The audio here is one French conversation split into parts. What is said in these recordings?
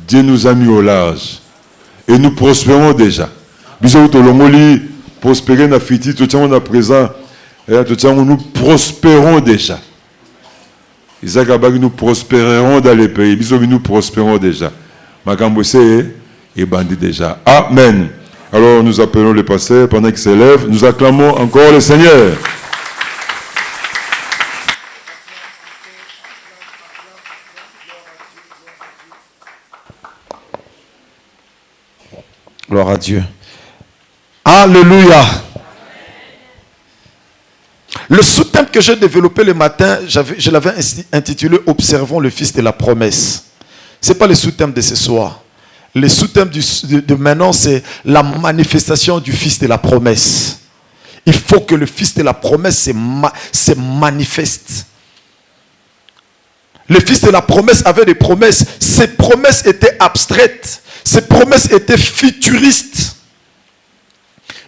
Dieu nous a mis au large. Et nous prospérons déjà. Bisous tout le monde, prospérer na fiti, tout le monde à présent. Et tout le monde, nous prospérons déjà. Isaac a dit nous prospérerons dans les pays. Bisous, nous prospérons déjà. Makambose est bandit déjà. Amen. Alors nous appelons le pasteur pendant qu'il s'élève. Nous acclamons encore le Seigneur. Gloire à Dieu. Alléluia. Le sous-thème que j'ai développé le matin, je l'avais intitulé « Observons le Fils de la promesse ». Ce n'est pas le sous-thème de ce soir. Le sous-thème de maintenant, c'est la manifestation du Fils de la promesse. Il faut que le Fils de la promesse se manifeste. Le Fils de la promesse avait des promesses. Ces promesses étaient abstraites. Ces promesses étaient futuristes.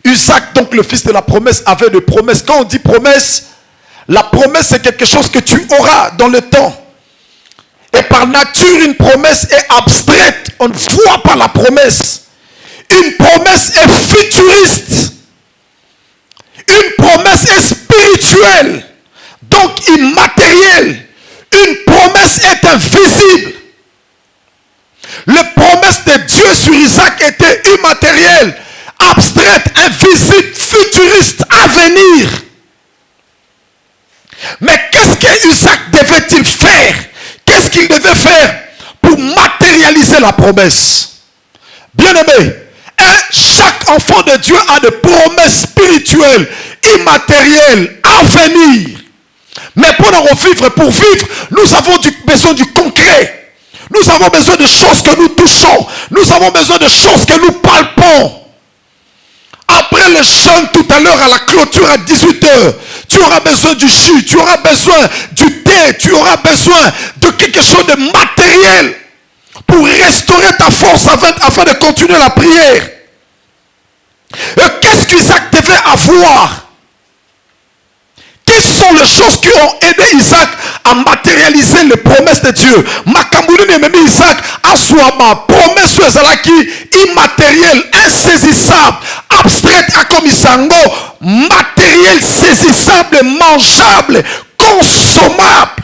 Isaac, donc le fils de la promesse, avait des promesses. Quand on dit promesse, la promesse c'est quelque chose que tu auras dans le temps. Et par nature, une promesse est abstraite. On ne voit pas la promesse. Une promesse est futuriste. Une promesse est spirituelle. Donc immatérielle. Une promesse est invisible. Les promesses de Dieu sur Isaac étaient immatérielles, abstraites, invisibles, futuristes, à venir. Mais qu'est-ce que Isaac devait-il faire? Qu'est-ce qu'il devait faire pour matérialiser la promesse? Bien-aimé, chaque enfant de Dieu a des promesses spirituelles, immatérielles, à venir. Mais pour vivre, nous avons besoin du concret. Nous avons besoin de choses que nous touchons. Nous avons besoin de choses que nous palpons. Après le jeûne tout à l'heure à la clôture à 18h, tu auras besoin du jus, tu auras besoin du thé, tu auras besoin de quelque chose de matériel pour restaurer ta force afin de continuer la prière. Et qu'est-ce qu'Isaac devait avoir? Quelles sont les choses qui ont aidé Isaac à matérialiser les promesses de Dieu? Makambouline même Isaac a soit ma promesse immatérielle, insaisissable, abstraite à comme Isango, matériel, saisissable, mangeable, consommable.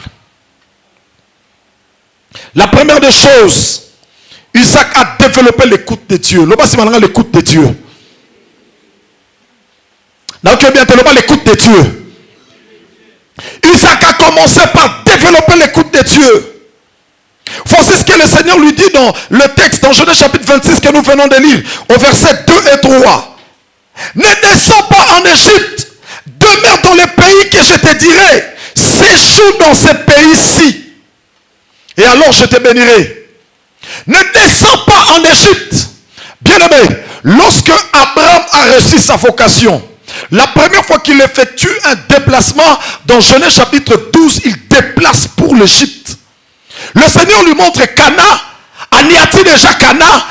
La première des choses, Isaac a développé l'écoute de Dieu. L'oba c'est maintenant l'écoute de Dieu. Donc bien l'écoute de Dieu. Isaac a commencé par développer l'écoute de Dieu. Voici ce que le Seigneur lui dit dans le texte, dans Genèse chapitre 26 que nous venons de lire, au verset 2 et 3. Ne descends pas en Égypte, demeure dans le pays que je te dirai, séjourne dans ce pays-ci, et alors je te bénirai. Ne descends pas en Égypte. Bien-aimé, lorsque Abraham a reçu sa vocation, la première fois qu'il effectue un déplacement, dans Genèse chapitre 12, il déplace pour l'Égypte. Le Seigneur lui montre Cana, Aniati déjà Cana,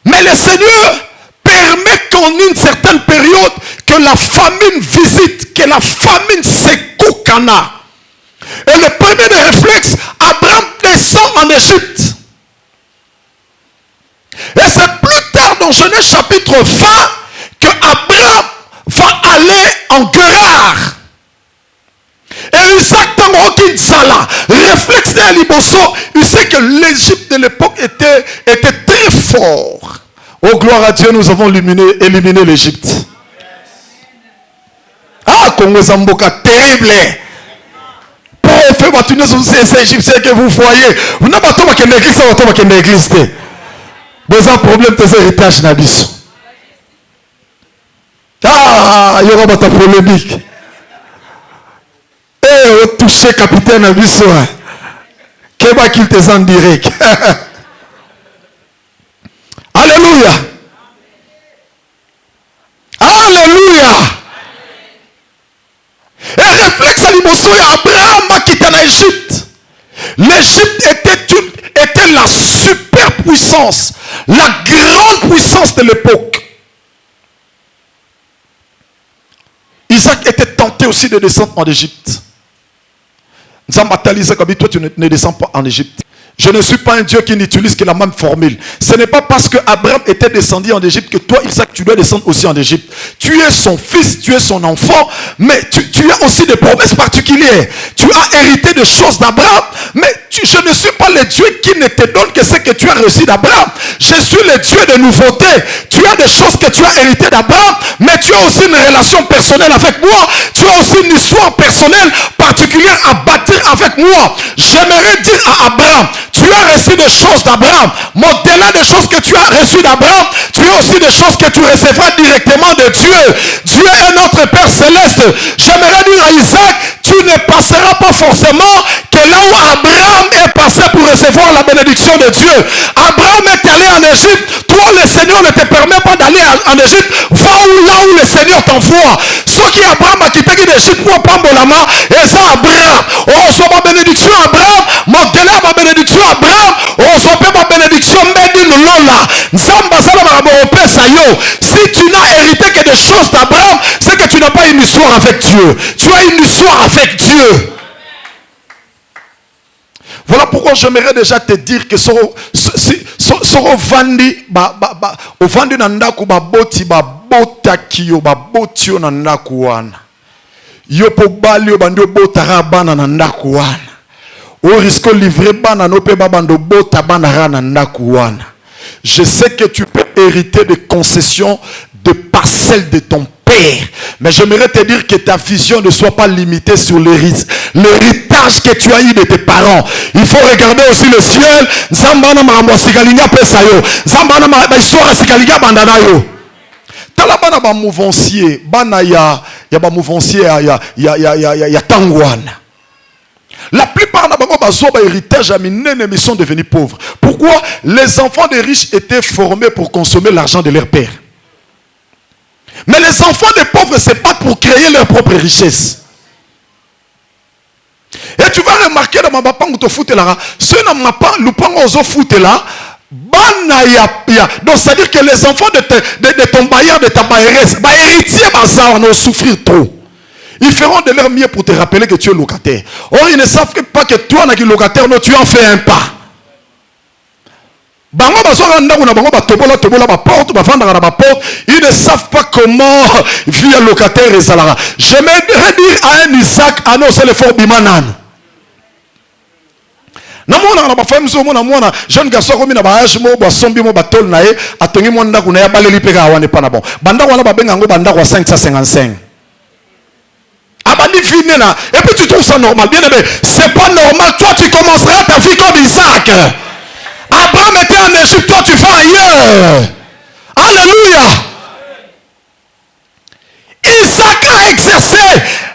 mais le Seigneur permet qu'en une certaine période, que la famine visite, que la famine secoue Cana. Et le premier des réflexes, Abraham descend en Égypte. Et c'est plus tard dans Genèse chapitre 20 que Abraham va aller en Guérard. Et Isaac Tangoki Zala, réflexe de Liboso, il sait que l'Égypte de l'époque était très fort. Oh gloire à Dieu, nous avons éliminé l'Égypte. Ah, Congo Zamboka, terrible. Pour faire bâtonner sur ces Égyptiens que vous voyez, vous n'avez pas tout l'église, vous n'avez pas l'église. Vous avez un problème de héritage Nabiso. Ah, il y aura ta polémique. Eh, touché capitaine Abisso. Qu'est-ce qu'il te en direct? Alléluia. Alléluia. Et réflexe à l'Ibosso et Abraham qui était en Égypte. L'Égypte était la superpuissance, la grande puissance de l'époque. Isaac était tenté aussi de descendre en Égypte. Toi, tu ne descends pas en Égypte. Je ne suis pas un Dieu qui n'utilise que la même formule. Ce n'est pas parce que Abraham était descendu en Égypte que toi, Isaac, tu dois descendre aussi en Égypte. Tu es son fils, tu es son enfant, mais tu as aussi des promesses particulières. Tu as hérité des choses d'Abraham, mais je ne suis pas le Dieu qui ne te donne que ce que tu as reçu d'Abraham. Je suis le Dieu de nouveauté. Tu as des choses que tu as héritées d'Abraham, mais tu as aussi une relation personnelle avec moi. Tu as aussi une histoire personnelle particulière à bâtir avec moi. J'aimerais dire à Abraham, tu as reçu des choses d'Abraham, mais au-delà des choses que tu as reçues d'Abraham, tu as aussi des choses que tu recevras directement de Dieu. Dieu est notre Père Céleste. J'aimerais dire à Isaac, tu ne passeras pas forcément que là où Abraham est passé pour recevoir la bénédiction de Dieu. Abraham est allé en Égypte. Toi, le Seigneur ne te permet pas d'aller en Égypte. Va là où le Seigneur t'envoie. Ce qui Abraham a quitté l'Égypte pour prendre la main, et ça Abraham. Oh, c'est ma bénédiction Abraham. Mon délai ma bénédiction Abraham. Oh, c'est ma bénédiction Medi Lola. Si tu n'as hérité que des choses d'Abraham, c'est que tu n'as pas une histoire avec Dieu. Tu as une histoire avec Dieu. Voilà pourquoi j'aimerais déjà te dire que ovandi na ndaku baboti babotaki yo baboti yo na ndaku wana. Yo po bali yo bandi obotara bana na ndaku wana. O risque livrer bana no pe babando bota bana ra na ndaku wana. Je sais que tu peux hériter de concessions, de parcelles de ton père. Mais j'aimerais te dire que ta vision ne soit pas limitée sur l'héritage que tu as eu de tes parents. Il faut regarder aussi le ciel. Zambana marambo sikalinga pesa yo. Zambana ma histoire sikalinga bandana yo. Tala bana ba mouvancier, bana ya ba mouvancier ya tangwana. La plupart de héritage à minene mais sont devenus pauvres. Pourquoi? Les enfants des riches étaient formés pour consommer l'argent de leur père. Mais les enfants des pauvres, c'est pas pour créer leur propre richesse. Et tu vas remarquer dans ma papa où te foute là, ceux dans ma papa lupango ozo foute là, bana ya. Donc c'est à dire que les enfants de ton bailleur, de ta bailleresse, bah héritier bazar on souffrir trop. Ils feront de leur mieux pour te rappeler que tu es locataire. Or ils ne savent pas que toi qui es locataire, non, tu en fais un pas. Ils ne savent pas comment vivre locataire et salarié. J'aimerais dire à un Isaac, ah non, c'est le fort Bimanan. Jeune garçon comme na baage mo ba sombi mo batol na e atongi mo ndako na ya baleli peka wane pana bon. Banda wana babenga ngo banda kwa 555. Abandi fini là et puis tu trouves ça normal. Bien aimé, c'est pas normal. Toi tu commenceras ta vie comme Isaac. Abraham était en Égypte, toi tu vas ailleurs. Alléluia. Isaac a exercé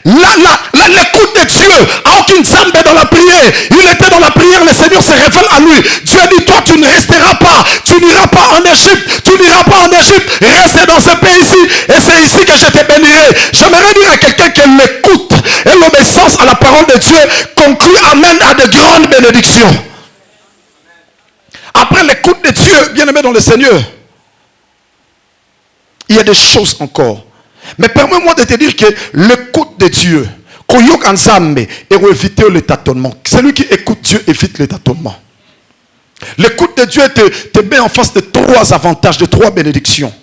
l'écoute de Dieu. Aucune zambe dans la prière. Il était dans la prière, le Seigneur se révèle à lui. Dieu dit, toi tu ne resteras pas. Tu n'iras pas en Égypte. Tu n'iras pas en Égypte. Reste dans ce pays-ci. Et c'est ici que je te bénirai. J'aimerais dire à quelqu'un que l'écoute et l'obéissance à la parole de Dieu conclut, amène à de grandes bénédictions. Après l'écoute de Dieu, bien-aimé dans le Seigneur, il y a des choses encore. Mais permets-moi de te dire que l'écoute de Dieu, et éviter le tâtonnement. Celui qui écoute Dieu évite le tâtonnement. L'écoute de Dieu te met en face de 3 avantages, de 3 bénédictions.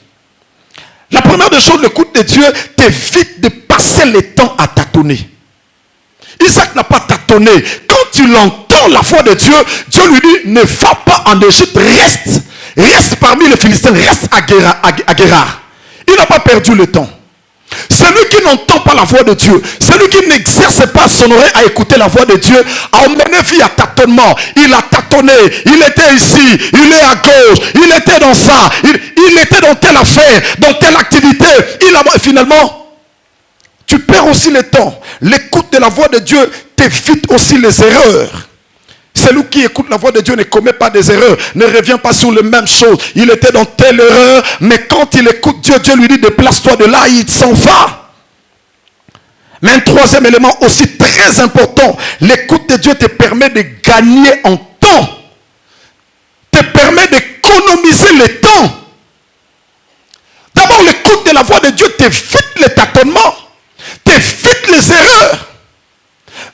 La première des choses, l'écoute de Dieu t'évite de passer le temps à tâtonner. Isaac n'a pas tâtonné. Quand tu l'entends la voix de Dieu, Dieu lui dit, ne va pas en Égypte, reste parmi les Philistins, reste à Guérard. Il n'a pas perdu le temps. Celui qui n'entend pas la voix de Dieu, celui qui n'exerce pas son oreille à écouter la voix de Dieu, a emmené vie à tâtonnement. Il a tâtonné, il était ici, il est à gauche, il était dans ça, il était dans telle affaire, dans telle activité. Finalement, tu perds aussi le temps. L'écoute de la voix de Dieu t'évite aussi les erreurs. Celui qui écoute la voix de Dieu ne commet pas des erreurs, ne revient pas sur les mêmes choses. Il était dans telle erreur, mais quand il écoute Dieu, Dieu lui dit déplace-toi de là, il s'en va. Mais un troisième élément aussi très important, l'écoute de Dieu te permet de gagner en temps, te permet d'économiser le temps. D'abord, l'écoute de la voix de Dieu t'évite les tâtonnements, t'évite les erreurs,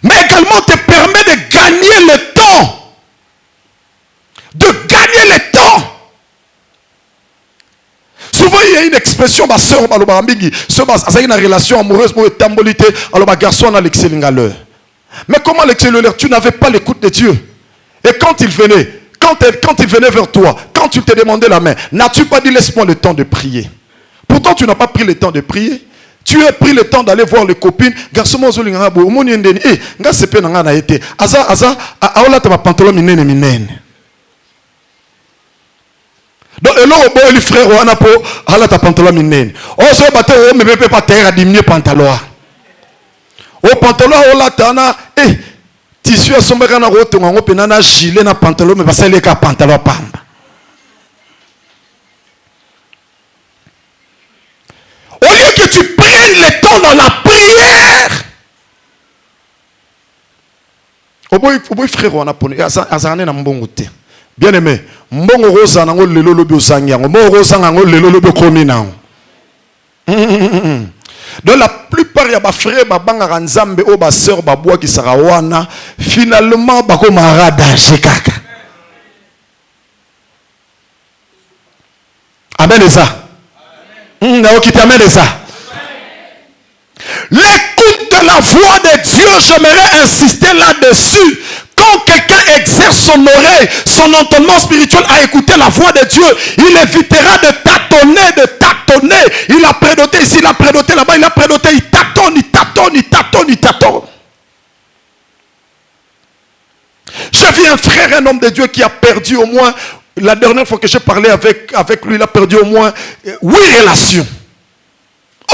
mais également te permet de gagner le temps. de gagner le temps. Souvent, il y a une expression, ma soeur, ma une relation amoureuse, alors ma garçon a l'excellent. Mais comment l'excellent? Tu n'avais pas l'écoute de Dieu. Et quand il venait, quand il venait vers toi, quand tu te demandais la main, n'as-tu pas dit laisse-moi le temps de prier? Pourtant, tu n'as pas pris le temps de prier. Tu as pris le temps d'aller voir les copines. Garçon, donc, le frère, on a pour ta pantalon minène. Oh, ce bateau, mais peut pas terre à diminuer pantalon. Au pantalon, on l'a tana. Eh, tissu à son bagana rote, on a penana gilet na pantalon, mais pas celle qui a pantalon pamba. Au lieu que tu prennes le temps dans la prière. Au bout, frère, on a pour nous. Azarné na mbongote. Bien aimé, mbongo rosa nango lelo lobi osangiango, mbongo rosa nango lelo lobi kominango. Donc la plupart ya ba frère ba banga nzambe o ba sœur ba bois qui sera wana, finalement ba ko marada shikaka. Amen ça. Na okite amen ça. L'écoute de la voix de Dieu, j'aimerais insister là-dessus. Quand quelqu'un exerce son oreille, son entendement spirituel à écouter la voix de Dieu, il évitera de tâtonner. Il a prédoté ici, il a prédoté là-bas, il a prédoté, il tâtonne. J'ai vu un frère, un homme de Dieu qui a perdu au moins, la dernière fois que j'ai parlé avec lui, il a perdu au moins 8 relations.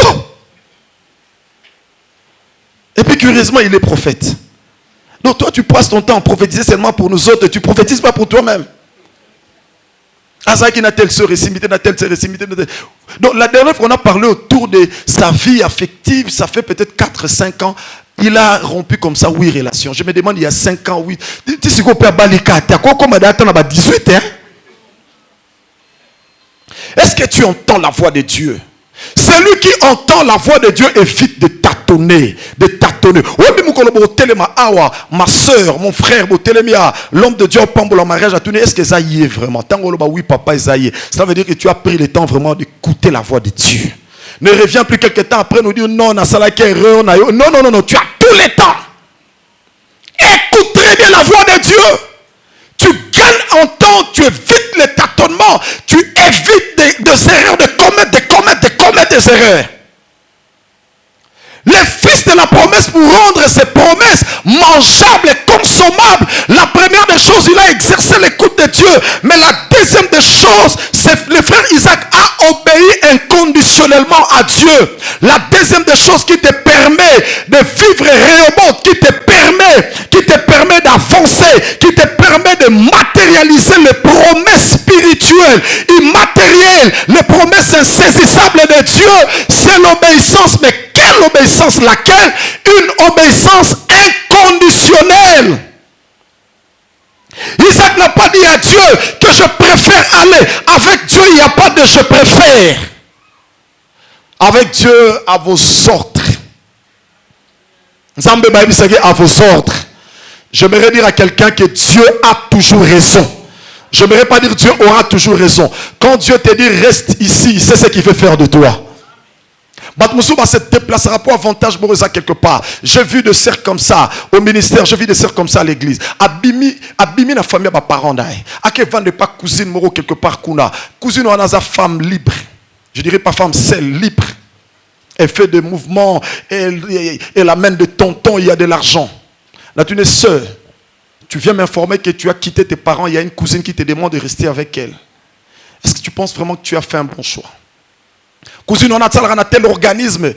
Oh! Et puis curieusement, il est prophète. Donc toi, tu passes ton temps à prophétiser seulement pour nous autres. Tu ne prophétises pas pour toi-même. Azaki n'a telle sœur récimité, n'a telle sœur récimité. Donc la dernière fois qu'on a parlé autour de sa vie affective, ça fait peut-être 4-5 ans, il a rompu comme ça 8 relations. Je me demande, il y a 5 ans, 8. Tu sais qu'on peut baliker. Tu as quoi comme à 18 hein? Est-ce que tu entends la voix de Dieu? Celui qui entend la voix de Dieu évite de tâtonner. Ma soeur, mon frère, l'homme de Dieu au pambo, mariage à tourner. Est-ce que ça y est vraiment? Oui, papa, ça y est. Ça veut dire que tu as pris le temps vraiment d'écouter la voix de Dieu. Ne reviens plus quelque temps après nous dire non, on a ça là qui est heureux. Non, tu as tout le temps. Écoute très bien la voix de Dieu. Tu gagnes en temps, tu évites les tâtonnements, tu évites des erreurs, de commettre des erreurs. Les fils de la promesse, pour rendre ces promesses mangeables et consommables, la première des choses, il a exercé l'écoute de Dieu. Mais la deuxième des choses, c'est le frère Isaac a obéi inconditionnellement à Dieu. La deuxième des choses qui te permet de vivre réellement, qui te permet d'avancer, qui te permet de matérialiser les promesses spirituelles, immatérielles, les promesses insaisissables de Dieu, c'est l'obéissance. Mais quelle obéissance? Laquelle? Une obéissance inconditionnelle. Isaac n'a pas dit à Dieu que je préfère aller. Avec Dieu, il n'y a pas de je préfère. Avec Dieu, à vos ordres. Nzambe baïbisage à vos ordres. J'aimerais dire à quelqu'un que Dieu a toujours raison. Je n'aimerais pas dire Dieu aura toujours raison. Quand Dieu te dit reste ici, c'est ce qu'il veut faire de toi. Batmoussouba se déplacera pour avantage Morosa quelque part. J'ai vu des sœurs comme ça au ministère, j'ai vu des sœurs comme ça à l'église. Abimi la famille à parents d'ailleurs. À quel vend de pas cousine Moro quelque part kuna. Cousine on a sa femme libre. Je dirais pas femme seule, libre. Elle fait des mouvements, elle amène de tonton, il y a de l'argent. Là tu es sœur. Tu viens m'informer que tu as quitté tes parents, il y a une cousine qui te demande de rester avec elle. Est-ce que tu penses vraiment que tu as fait un bon choix? Cousine, on a tel organisme.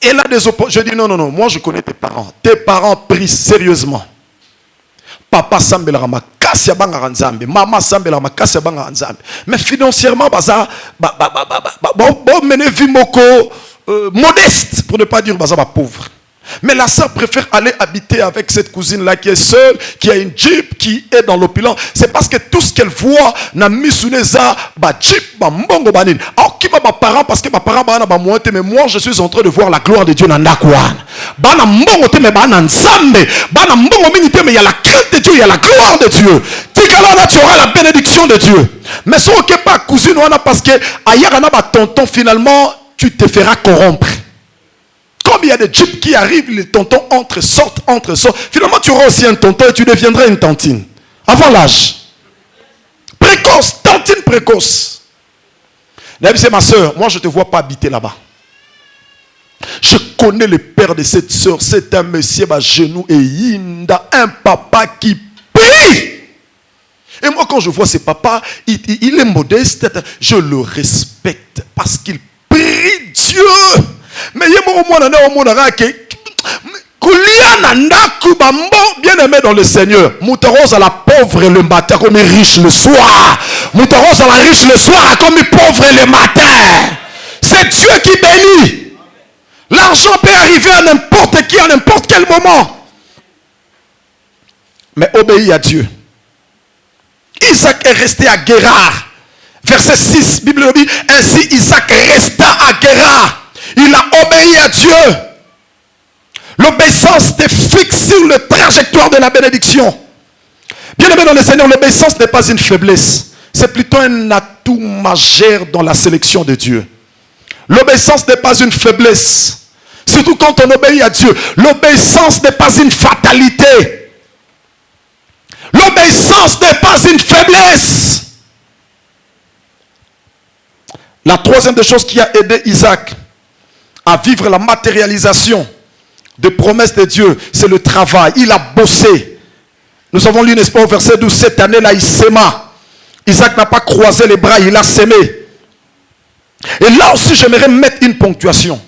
Elle a des oppositions. Je dis non, moi je connais tes parents. Tes parents prient sérieusement. Papa sambela rama kasi ya banga nzambe, mama sambela rama kasi ya banga nzambe. Mais financièrement baza mener vie moko modeste pour ne pas dire baza pauvre. Mais la sœur préfère aller habiter avec cette cousine-là qui est seule, qui a une jeep, qui est dans l'opulence. C'est parce que tout ce qu'elle voit n'a mis sous les arbres, jeep, mbongo banine. Alors qui m'a parents parce que ma parents bana ba moite mais moi je suis en train de voir la gloire de Dieu dans ndakwan. Bana mbongo te mais bana nzambe, bana mbongo minité mais il y a la crainte de Dieu, il y a la gloire de Dieu. Là tu auras la bénédiction de Dieu. Mais ce n'est pas cousine parce que ailleurs na ba tonton finalement tu te feras corrompre. Comme il y a des jeeps qui arrivent, les tontons entrent, sortent. Finalement tu auras aussi un tonton et tu deviendras une tantine. Avant l'âge. Précoce, tantine précoce. C'est ma soeur, moi je ne te vois pas habiter là-bas. Je connais le père de cette soeur, c'est un monsieur à genoux et Yinda, un papa qui prie. Et moi quand je vois ce papa, il est modeste, je le respecte parce qu'il prie Dieu. Mais il y a un moment bien aimé dans le Seigneur. Moutaros à la pauvre le matin comme il riche le soir. Moutaros à la riche le soir comme il pauvre le matin. C'est Dieu qui bénit. L'argent peut arriver à n'importe qui, à n'importe quel moment. Mais obéis à Dieu. Isaac est resté à Guérard. Verset 6, Bible dit, ainsi Isaac resta à Guérard. Il a obéi à Dieu. L'obéissance te fixe sur le trajectoire de la bénédiction. Bien aimé dans le Seigneur, l'obéissance n'est pas une faiblesse. C'est plutôt un atout majeur dans la sélection de Dieu. L'obéissance n'est pas une faiblesse. Surtout quand on obéit à Dieu. L'obéissance n'est pas une fatalité. L'obéissance n'est pas une faiblesse. La troisième des choses qui a aidé Isaac à vivre la matérialisation des promesses de Dieu, c'est le travail. Il a bossé. Nous avons lu, n'est-ce pas, au verset 12, cette année-là, il sema. Isaac n'a pas croisé les bras, il a sémé. Et là aussi, j'aimerais mettre une ponctuation.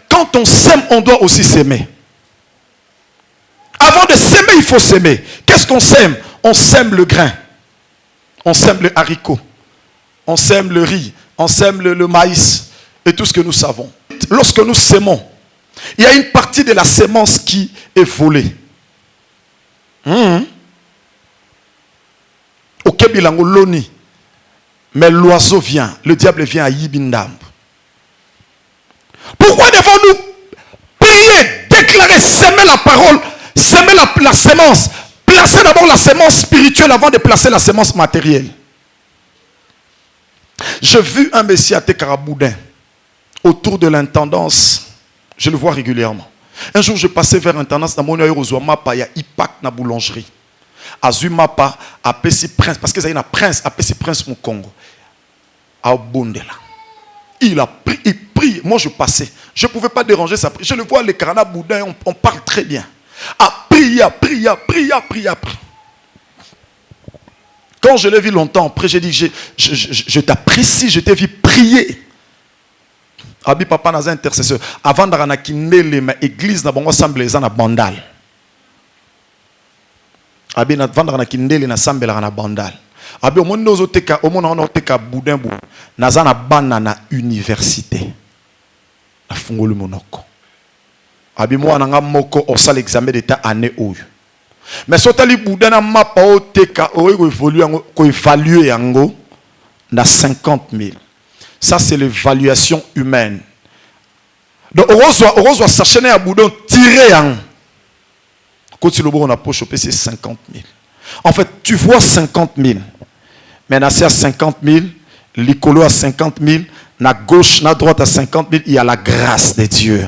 Quand on sème, on doit aussi s'aimer. Avant de s'aimer, il faut s'aimer. Qu'est-ce qu'on sème? On sème le grain. On sème le haricot. On sème le riz. On sème le maïs. Et tout ce que nous savons. Lorsque nous sémons, il y a une partie de la sémence qui est volée. Au Kebilango Loni. Mais l'oiseau vient. Le diable vient à Yibindam. Pourquoi devons-nous prier, déclarer, s'aimer la parole, s'aimer la sémence, placer d'abord la sémence spirituelle avant de placer la sémence matérielle? J'ai vu un messie à Tekaraboudin autour de l'intendance. Je le vois régulièrement. Un jour, je passais vers l'intendance dans mon aérosoa mapa, il y a Ipak na boulangerie. Azu mapa, à Pessi Prince, parce que ça y a un prince, à Pessi Prince mon Congo. À Bondela. Il a pris, il prie. Moi, je passais. Je ne pouvais pas déranger sa prière. Je le vois, les Karana Boudin, on parle très bien. À prier. Quand je l'ai vu longtemps, après, j'ai dit, je t'apprécie, je t'ai vu prier. Abi papa n'a un intercesseur. Avant d'arana kindele ma église n'a pas ensemble na bandal. Abi na vendre na kindele na sambe na bandal. Abi au monde ozoteka au monde on teka boudin bou. Naza na bana na université. Na fungolu monoko. Abi moi na nga moko au sal examen d'état année oyo. Mais sotali boudin na mapa o teka o évaluer yango na 50 000. Ça, c'est l'évaluation humaine. Donc, on s'achète à boudon, tirer en. Quand tu on a pour choper, c'est 50 000. En fait, tu vois 50 000. Mais na c'est à 50 000, l'icolo à 50 000, na gauche, na droite à 50 000, il y a la grâce de Dieu.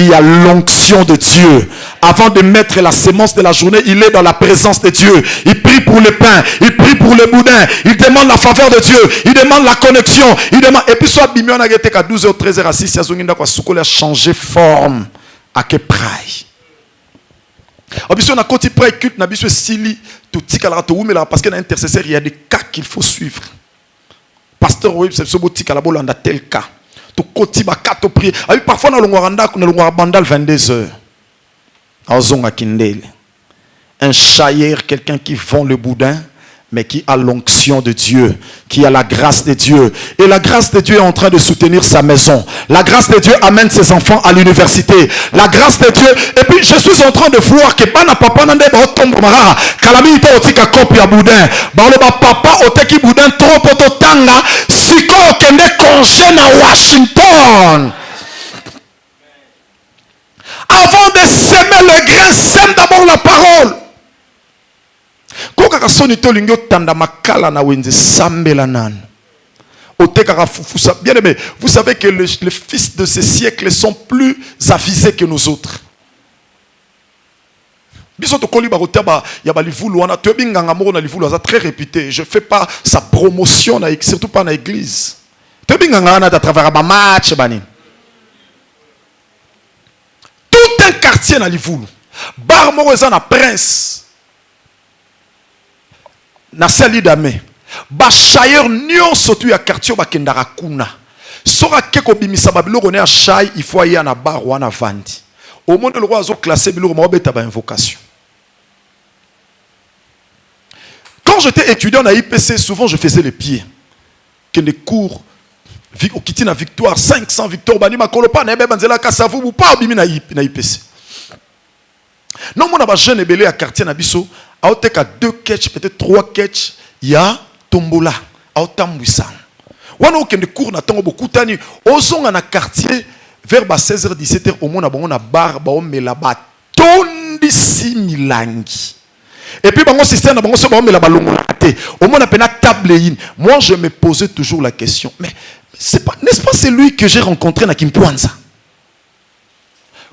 Il y a l'onction de Dieu. Avant de mettre la sémence de la journée, il est dans la présence de Dieu. Il prie pour le pain, il prie pour le boudin, il demande la faveur de Dieu, il demande la connexion, il demande. Et puis soit bimio na gete ka 12h 13h à 6 yazonginda kwa sukola changer forme à que pray. Obisson na koti pray culte na biso sili to tikala to umela parce que na intercesseur il y a des cas qu'il faut suivre. Pasteur oui c'est so botikala bolanda tel cas. Parfois, on a bandal 22h. Un chaillère, quelqu'un qui vend le boudin, mais qui a l'onction de Dieu, qui a la grâce de Dieu. Et la grâce de Dieu est en train de soutenir sa maison. La grâce de Dieu amène ses enfants à l'université. La grâce de Dieu. Et puis je suis en train de voir que bana papa nande ba otombo mara kalami ite otika copie ya boudin. Ba lo ba papa oteki boudin trop poto tanga siko okende congé na Washington. Avant de semer le grain, sème d'abord la parole. Bien aimé, vous savez que les fils de ces siècles sont plus avisés que nous autres. Très réputé. Je ne fais pas sa promotion, surtout pas dans l'église. Tout un quartier dans Livoulou. Bar Morozan à Prince. Nasali Dame. Bachayer Nyon sotu ya quartier bakendara kuna. Sora keko bimisa babilo rone a chai, il faut aller à bar ou à vandi. Au monde le roi a classé bilo mo beta ba invocation. Quand j'étais étudiant à IPC, souvent je faisais les pieds. Que les cours au Kitina Victoire 500 Victoire bani makolopa na ebe banzela kasavu ou pas bimi na IPC. Non mon aba jeune ebelé à quartier na biso, a oteka 2 catch peut-être 3 catch, il y a tombola, a otambwisa. Wana okende cours na tango beaucoup tani, ozonga na quartier vers 16h 17h au monde abongo na bar ba omela ba tondi similangi. Et puis bango système na bango so ba omela ba longo te. Au monde appena tableine. Moi je me posais toujours la question, mais n'est-ce pas celui que j'ai rencontré na Kimpwanza?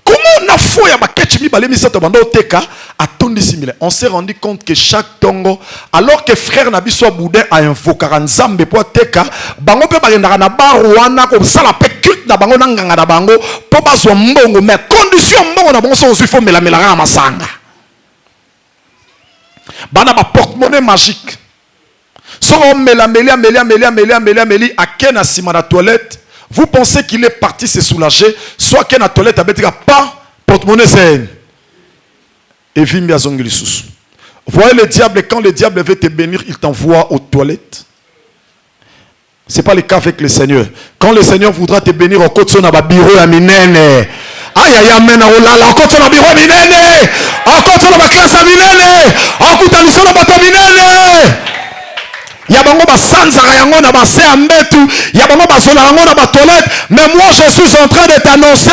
Comment on a fouillé à Baketchimi Balemisato Bando Teka à Tondi Simile? On s'est rendu compte que chaque tongo, alors que frère Nabiso Boudin a invoqué Nzambe pour Teka, Bango peut pas na barouana comme ça la pécute na Bango Nanganga na Bango, pour pas son mbongo, mais condition mbongo na Bango, il faut melamela à Masanga. Bana ba porte-monnaie magique. Si on melameli à Ken à Sima la toilette, vous pensez qu'il est parti se soulager, soit qu'il y a une toilette, pas porte-monnaie c'est. Et Vimbi Zongilisus. Voyez le diable, quand le diable veut te bénir, il t'envoie aux toilettes. Ce n'est pas le cas avec le Seigneur. Quand le Seigneur voudra te bénir, au côté de bureau à Minene. Aïe aïe amen, au côté de bureau à Minene. Au côté de classe à Minene. Au côté de bateau Minene. Yabango ba sanzara yango na ba se ambetu, yabango ba zona yango na ba toilette, mais moi je suis en train de t'annoncer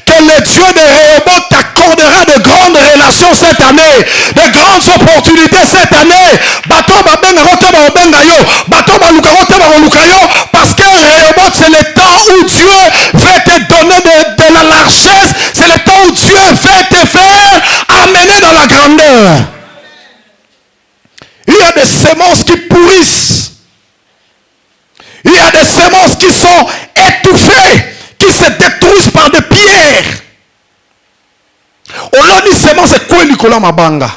que le Dieu de Rehoboth t'accordera de grandes relations cette année, de grandes opportunités cette année. Bato ba benga rote ba benga yo, bato ba luka rote ba luka yo, parce que Rehoboth c'est le temps où Dieu veut te donner de la largesse, c'est le temps où Dieu veut te faire amener dans la grandeur. Il y a des semences qui pourrissent. Il y a des semences qui sont étouffées, qui se détruisent par des pierres. On a dit semences et quoi l'ikola mabanga.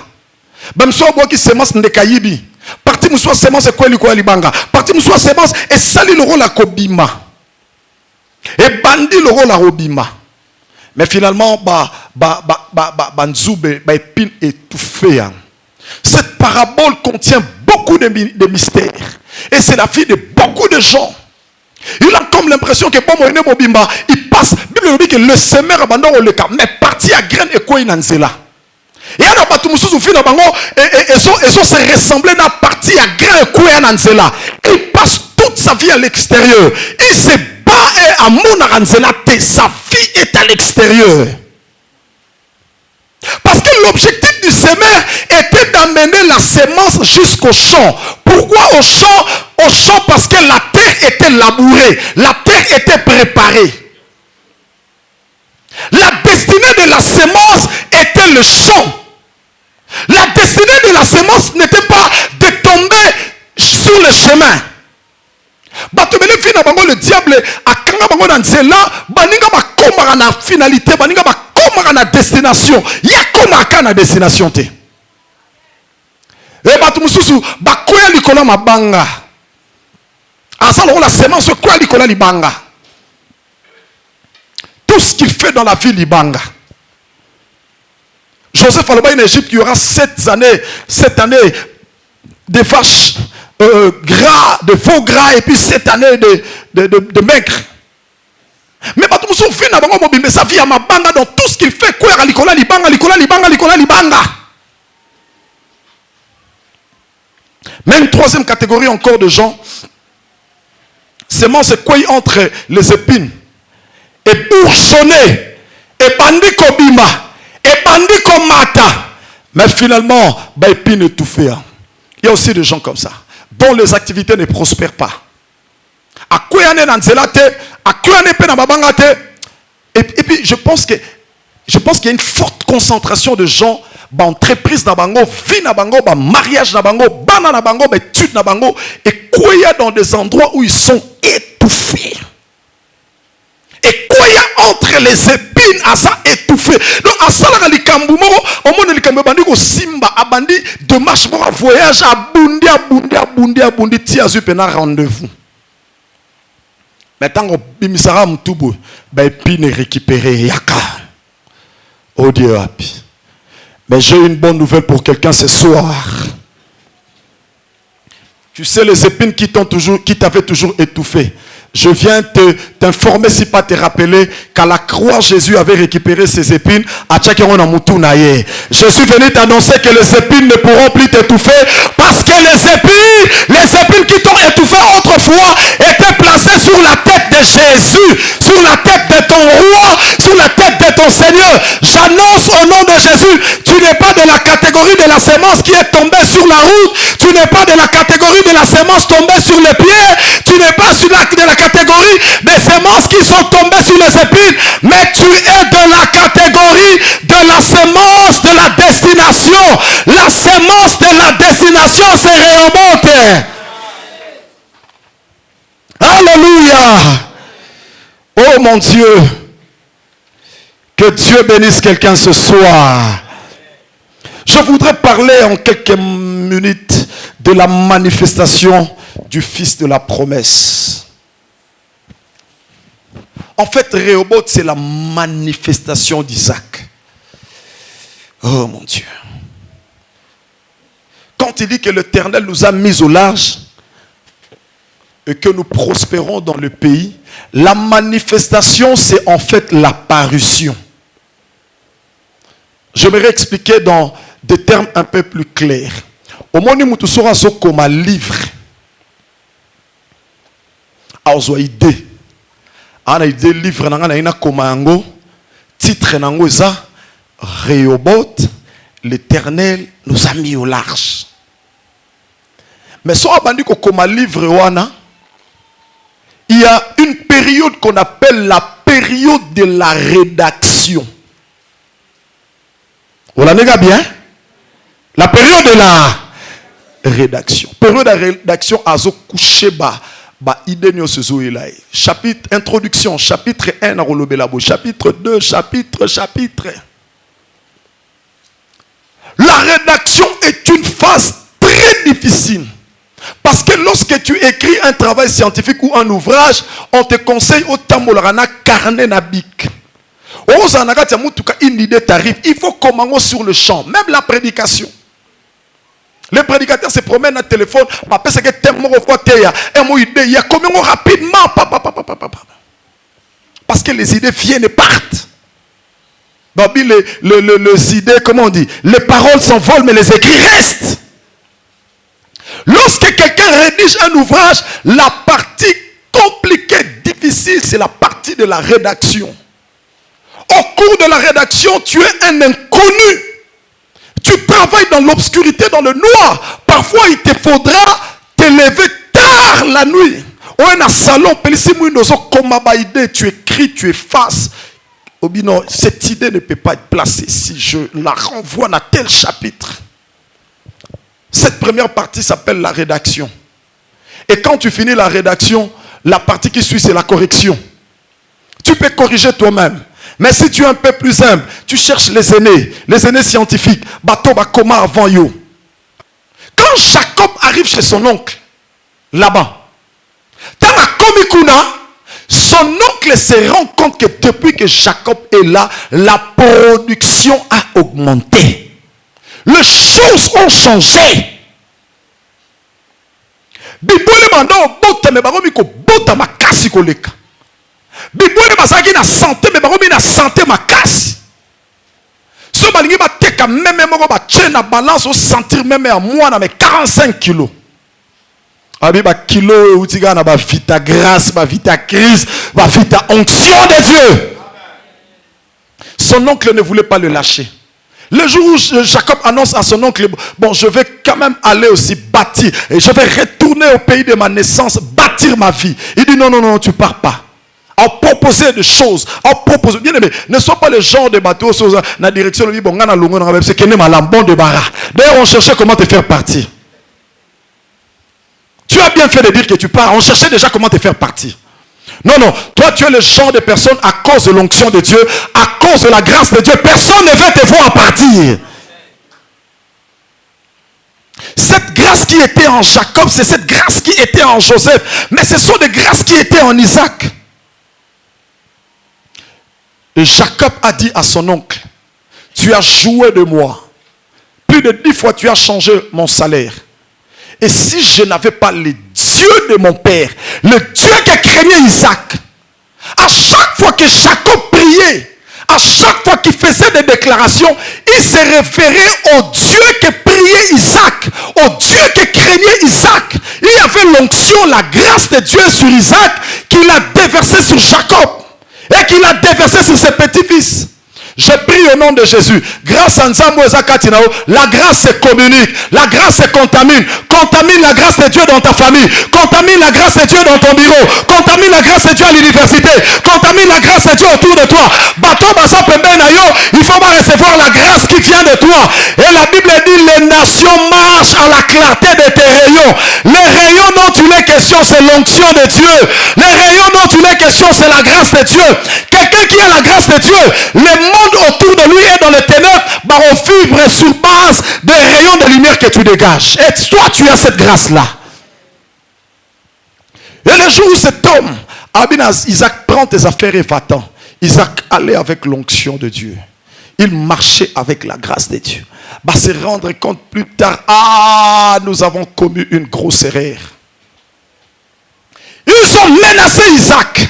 Même si on voit qui semences ndekayibi. Parti moussoua semences et quoi l'ikola libanga. Parti moussoua semences et sali le rôle à kobima. Et bandi le rôle à robima. Mais finalement, banzoube, épine étouffée. Cette parabole contient beaucoup de mystères. Et c'est la fille de beaucoup de gens. Il a comme l'impression que il passe. La Bible dit que le semeur abandonne le cas. Mais parti à graine et quoi il en est là. Et il y a pas tout le monde et ils se ressembler dans parti à graine et quoi il en est là. Il passe toute sa vie à l'extérieur. Il se bat et à mon aranzela. Sa vie est à l'extérieur. Parce que l'objectif du semeur était d'amener la semence jusqu'au champ. Pourquoi au champ? Au champ parce que la terre était labourée. La terre était préparée. La destinée de la semence était le champ. La destinée de la semence n'était pas de tomber sur le chemin. Le diable a na finalité, na destination. Il y a comme na destination. Et bakoya likola mabanga. Asalo la semence quoi likola libanga. Tout ce qu'il fait dans la vie libanga. Joseph Aloba en Égypte, il y aura 7 années des vaches gras, de faux gras, et puis cette année de maigre. Mais Batumoussou fait na bango mobile, mais sa vie à ma banga dans tout ce qu'il fait. Quoi à l'ikola libanga, l'ikola libanga, l'ikola libanga. Mais une troisième catégorie encore de gens, seulement c'est quoi entre les épines et bourgeonner et bandi kobima et bandi komata, mais finalement bah épine étouffée. Il y a aussi des gens comme ça dont les activités ne prospèrent pas. À quoi ane na nzelate, à quoi ane pe na babangate. Et puis je pense qu'il y a une forte concentration de gens, bah entreprise na bango, vie na bango, bah mariage na bango, bana na bango, bah études na bango, et quoi y a dans des endroits où ils sont étouffés. Et quoi y a entre les épines à ça étouffé. Donc à ça là likambu moko, au monde likambu bandi ko simba abandi de marche pour voyage abundi tia zupena rendez-vous. Maintenant on bimisara mtubu, bah épine récupéré yaka. Oh Dieu happy. Mais j'ai une bonne nouvelle pour quelqu'un ce soir. Tu sais les épines qui t'avaient toujours étouffé. Je viens t'informer, si pas te rappeler, qu'à la croix, Jésus avait récupéré ses épines. Je suis venu t'annoncer que les épines ne pourront plus t'étouffer, parce que les épines qui t'ont étouffé autrefois étaient placées sur la tête de Jésus, sur la tête de ton roi, sur la tête de ton Seigneur. J'annonce au nom de Jésus, tu n'es pas de la catégorie de la sémence qui est tombée sur la route, tu n'es pas de la catégorie de la sémence tombée sur les pieds, tu n'es pas de la catégorie des sémences qui sont tombées sur les épines, mais tu es de la catégorie de la sémence de la destination. La sémence de la destination, c'est Rehoboth. Alléluia. Oh mon Dieu, que Dieu bénisse quelqu'un ce soir. Je voudrais parler en quelques minutes de la manifestation du fils de la promesse. En fait, Rehoboth, c'est la manifestation d'Isaac. Oh mon Dieu. Quand il dit que l'Éternel nous a mis au large et que nous prospérons dans le pays, la manifestation, c'est en fait l'apparition. J'aimerais expliquer dans des termes un peu plus clairs. Au moment où nous sommes comme un livre, à idée. Ana idée livre nanga ina komango titre nango eza Rehoboth, l'Éternel nous a mis au large. Mais so abandi ko koma livre wana, il y a une période qu'on appelle la période de la rédaction. Vous la nega bien? La période de la rédaction. Période de la rédaction azo kusheba. Chapitre introduction, chapitre 1, chapitre 2, chapitre. La rédaction est une phase très difficile. Parce que lorsque tu écris un travail scientifique ou un ouvrage, on te conseille au tamolana carnet nabic. Une idée t'arrive, il faut commencer sur le champ, même la prédication. Les prédicateurs se promènent à téléphone, parce que il y a comment rapidement. Parce que les idées viennent et partent. Les idées, comment on dit? Les paroles s'envolent, mais les écrits restent. Lorsque quelqu'un rédige un ouvrage, la partie compliquée, difficile, c'est la partie de la rédaction. Au cours de la rédaction, tu es un inconnu. Tu travailles dans l'obscurité, dans le noir. Parfois, il te faudra te lever tard la nuit. Ou un salon, tu écris, tu effaces. Cette idée ne peut pas être placée si je la renvoie dans tel chapitre. Cette première partie s'appelle la rédaction. Et quand tu finis la rédaction, la partie qui suit, c'est la correction. Tu peux corriger toi-même. Mais si tu es un peu plus humble, tu cherches les aînés scientifiques. Bateau Bakoma avant you. Quand Jacob arrive chez son oncle, là-bas, son oncle se rend compte que depuis que Jacob est là, la production a augmenté. Les choses ont changé. bibwele manda obota me bakomi kobota makasi koleka. Bibwele bazaki na santé me bakomi na santé makasi. So balingi bateka meme moko batie na balance au sentir même à moi na mes 45 kilos. Abi ba kilo utiga na ba vita grâce, ba vita crise, ba vita onction de Dieu. Son oncle ne voulait pas le lâcher. Le jour où Jacob annonce à son oncle, bon, je vais quand même aller aussi bâtir, et je vais retourner au pays de ma naissance, bâtir ma vie. Il dit non, non, non, tu pars pas. À proposer des choses, à proposer. Bien aimé, ne sois pas le genre de bateau dans la direction de bon, c'est qu'il n'est bon de barra. D'ailleurs, on cherchait comment te faire partir. Tu as bien fait de dire que tu pars. On cherchait déjà comment te faire partir. Non, non. Toi, tu es le genre de personne à cause de l'onction de Dieu, à cause de la grâce de Dieu. Personne ne veut te voir partir. Cette grâce qui était en Jacob, c'est cette grâce qui était en Joseph. Mais ce sont des grâces qui étaient en Isaac. Et Jacob a dit à son oncle, tu as joué de moi. Plus de 10 fois, tu as changé mon salaire. Et si je n'avais pas le Dieu de mon père, le Dieu qui craignait Isaac, à chaque fois que Jacob priait, à chaque fois qu'il faisait des déclarations, il se référait au Dieu qui priait Isaac, au Dieu qui craignait Isaac. Il y avait l'onction, la grâce de Dieu sur Isaac qu'il a déversé sur Jacob et qu'il a déversé sur ses petits-fils. Je prie au nom de Jésus. Grâce à Nzambo Ezakatinao, la grâce se communique, la grâce se contamine. Contamine la grâce de Dieu dans ta famille. Contamine la grâce de Dieu dans ton bureau. Contamine la grâce de Dieu à l'université. Contamine la grâce de Dieu autour de toi. Bato Baso Pembenayo, il faut pas recevoir la grâce qui vient de toi. Et la Bible dit, les nations marchent à la clarté de tes rayons. Les rayons dont tu es question, c'est l'onction de Dieu. Les rayons dont tu es question, c'est la grâce de Dieu. Quelqu'un qui a la grâce de Dieu, le monde autour de lui est dans les ténèbres, bah on vibre sur base des rayons de lumière que tu dégages. Et toi, tu as cette grâce-là. Et le jour où cet homme, Abinas, Isaac prend tes affaires et va-t'en. Isaac allait avec l'onction de Dieu. Il marchait avec la grâce de Dieu. Bah se rendre compte plus tard, ah, nous avons commis une grosse erreur. Ils ont menacé Isaac.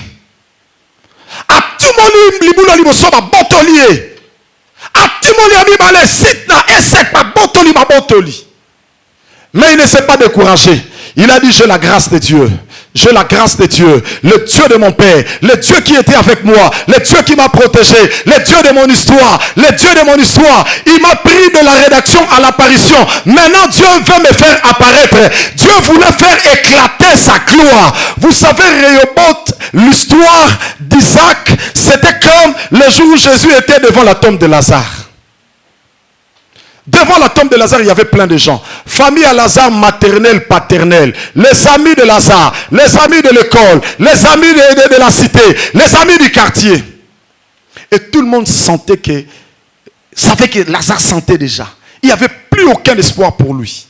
Mais il ne s'est pas découragé. Il a dit, j'ai la grâce de Dieu. J'ai la grâce de Dieu, le Dieu de mon père, le Dieu qui était avec moi, le Dieu qui m'a protégé, le Dieu de mon histoire, le Dieu de mon histoire. Il m'a pris de la rédaction à l'apparition. Maintenant, Dieu veut me faire apparaître. Dieu voulait faire éclater sa gloire. Vous savez, Rehoboth, l'histoire d'Isaac, c'était comme le jour où Jésus était devant la tombe de Lazare. Devant la tombe de Lazare, il y avait plein de gens. Famille à Lazare, maternelle, paternelle. Les amis de Lazare, les amis de l'école, les amis de la cité, les amis du quartier. Et tout le monde savait que Lazare sentait déjà. Il n'y avait plus aucun espoir pour lui.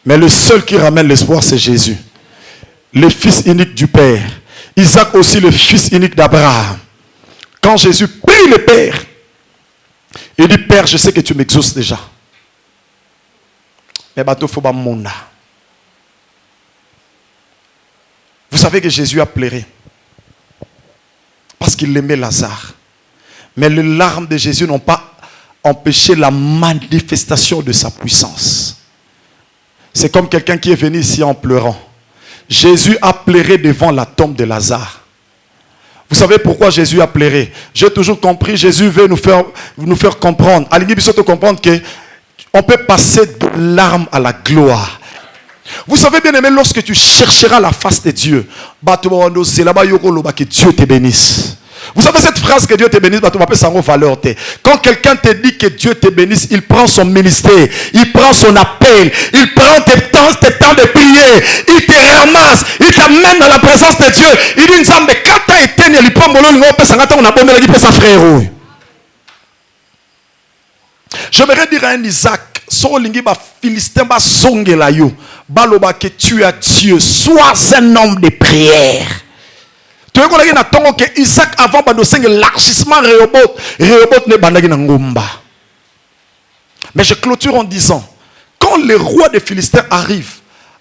Mais le seul qui ramène l'espoir, c'est Jésus. Le fils unique du Père. Isaac aussi, le fils unique d'Abraham. Quand Jésus prie le Père, il dit, Père, je sais que tu m'exauces déjà. Mais bateau faut pas monda. Vous savez que Jésus a pleuré. Parce qu'il aimait Lazare. Mais les larmes de Jésus n'ont pas empêché la manifestation de sa puissance. C'est comme quelqu'un qui est venu ici en pleurant. Jésus a pleuré devant la tombe de Lazare. Vous savez pourquoi Jésus a pleuré? J'ai toujours compris, Jésus veut nous faire comprendre. À l'Église, il faut comprendre qu'on peut passer de larmes à la gloire. Vous savez bien aimé, lorsque tu chercheras la face de Dieu, c'est là-bas que Dieu te bénisse. Vous savez cette phrase que Dieu te bénisse, valeur. Quand quelqu'un te dit que Dieu te bénisse, il prend son ministère, il prend son appel, il prend tes temps de prière, il te ramasse, il t'amène dans la présence de Dieu. Il dit, j'aimerais dire à un Isaac, que tu as Dieu, sois un homme de prière. Isaac avant l'élargissement Rehoboth ne bandagi na ngomba. Mais je clôture en disant, quand le roi des Philistins arrive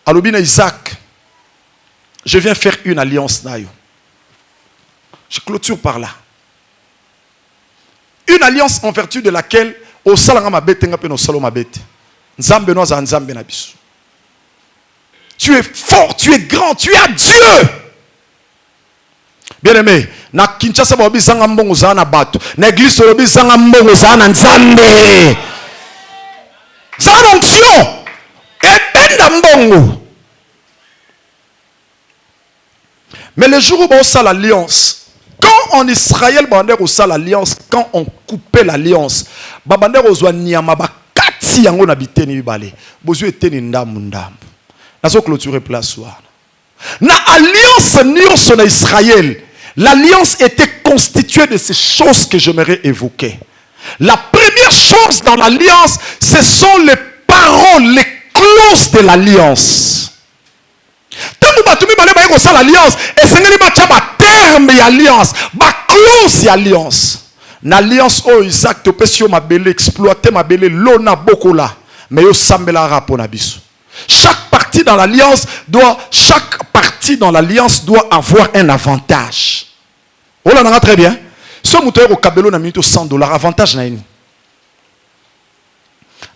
Alobina Isaac, je viens faire une alliance nayo. Je clôture par là. Une alliance en vertu de laquelle au salanga mabete nga pe no salo mabete. Nzambe no za nzambe na biso. Tu es fort, tu es grand, tu as Dieu. Bien aimé, na Kinshasa ba bizanga mbongo za na bato. Na église ba bizanga mbongo za na nzambe. Za l'onction. Ependa mbongo. Mais le jour où on sait l'alliance, quand en Israël, quand on coupait l'alliance, babander ozwa nyama bakati yango na biteni bibale. Bozu eteni ndambu ndambu. Nazo clôturer place wana. Na alliance nyonso na Israël, l'alliance était constituée de ces choses que j'aimerais évoquer. La première chose dans l'alliance, ce sont les paroles, les clauses de l'alliance. Tant que batumi balé ba ko l'alliance, et sengeli ba tcha ba terme ya alliance, ba clause ya alliance. Na alliance o Isaac to pesio mabele exploiter mabele lona bokola, mais yo sambela rapo na biso. Chaque partie dans l'alliance doit avoir un avantage. Oh là, on a très bien. Si on a au cabello na minute $100, avantage na ini.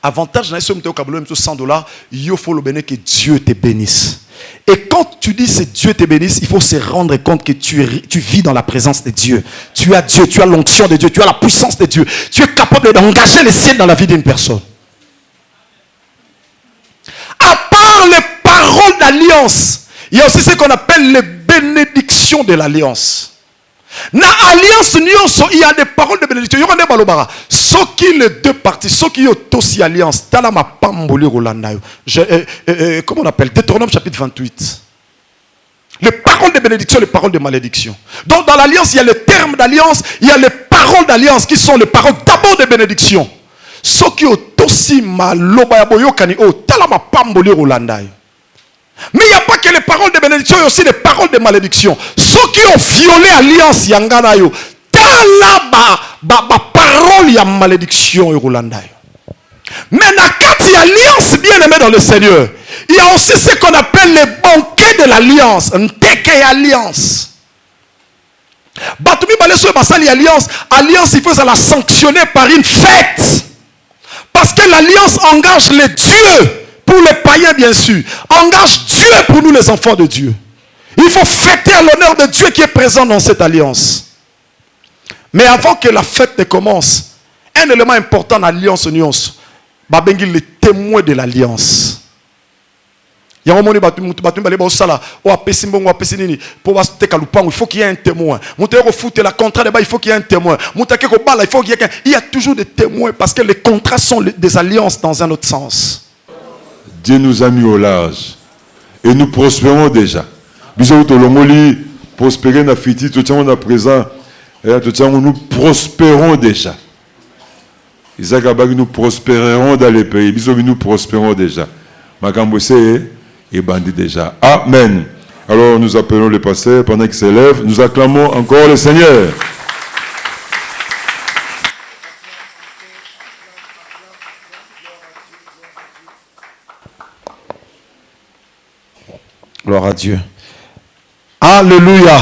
Avantage na si on a au cabello na $100, il faut le bénir que Dieu te bénisse. Et quand tu dis que Dieu te bénisse, il faut se rendre compte que tu vis dans la présence de Dieu. Tu as Dieu, tu as l'onction de Dieu, tu as la puissance de Dieu. Tu es capable d'engager les ciels dans la vie d'une personne. À part les paroles d'alliance, il y a aussi ce qu'on appelle les bénédictions de l'alliance. Dans l'alliance, il y a des paroles de bénédiction. Il y a des balobara. Ce qui les deux parties, ce qui est aussi alliance, comment on appelle? Deutéronome chapitre 28. Les paroles de bénédiction, les paroles de malédiction. Donc dans l'alliance, il y a les termes d'alliance, il y a les paroles d'alliance qui sont les paroles d'abord de bénédiction. Ce qui est aussi maloba boyokani o talama pamboli rolandayo. Mais il n'y a pas que les paroles de bénédiction, il y a aussi les paroles de malédiction. Ceux qui ont violé l'alliance yanganayo talaba ba parole ya malédiction rolandayo. Mais quand il y a alliance bien aimée dans le Seigneur, il y a aussi ce qu'on appelle les banquets de l'alliance, nteke alliance. Batumi baleso basali alliance, alliance il faut la sanctionner par une fête. Parce que l'alliance engage les dieux, pour les païens bien sûr, engage Dieu pour nous les enfants de Dieu. Il faut fêter à l'honneur de Dieu qui est présent dans cette alliance. Mais avant que la fête ne commence, un élément important dans l'alliance, babengi les témoins de l'alliance. Il faut qu'il y ait un témoin. Il faut qu'il y ait un témoin. Il y a toujours des témoins parce que les contrats sont des alliances dans un autre sens. Dieu nous a mis au large et nous prospérons déjà. Prospérer na fiti, tout le monde présent, nous prospérons déjà. Isaac Abag, nous prospérerons dans les pays. Nous prospérons déjà. Makambose et bandit déjà. Amen. Alors nous appelons le pasteur pendant qu'il s'élève. Nous acclamons encore le Seigneur. Gloire à Dieu. Alléluia.